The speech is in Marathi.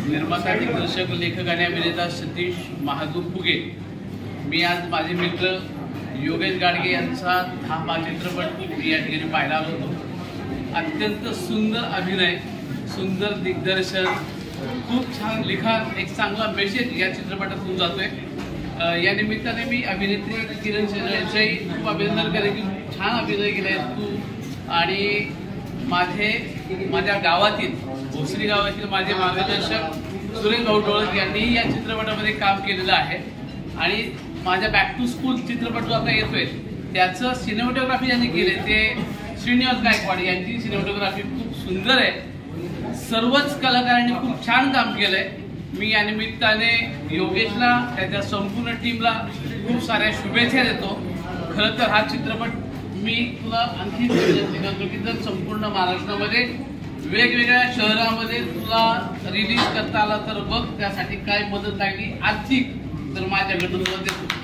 निर्माता, दिग्दर्शक, लेखक आणि अभिनेता सतीश महादूर फुगे। मी आज माझे मित्र योगेश गाडगे यांचा धामा चित्रपट मी या ठिकाणी पाहायला आलो होतो। अत्यंत सुंदर अभिनय, सुंदर दिग्दर्शन, खूप छान लिखाण, एक चांगला मेसेज या चित्रपटातून जातोय। या निमित्ताने मी अभिनेत्री किरण यांचंही खूप अभिनंदन करेन की छान अभिनय केलाय तू। आणि माझ्या गावातील भोसरी गावातील माझे मार्गदर्शक सुरेश भाऊ डोळक यांनी या चित्रपटामध्ये काम केलेलं आहे। आणि माझ्या बॅक टू स्कूल चित्रपट जो आता येतोय त्याचं सिनेमॅटोग्राफी ज्यांनी केले ते श्रीनिवास गायकवाड यांची सिनेमॅटोग्राफी खूप सुंदर आहे। सर्वच कलाकारांनी खूप छान काम केलंय। मी या निमित्ताने योगेशला त्याच्या संपूर्ण टीमला खूप साऱ्या शुभेच्छा देतो। खरं तर हा चित्रपट मी तुला आणखी विनंती करतो की जर संपूर्ण महाराष्ट्रामध्ये वेगवेगळ्या शहरामध्ये तुला रिलीज करता आला तर बघ, त्यासाठी काय मदत लागली आर्थिक तर माझ्याकडून देतो।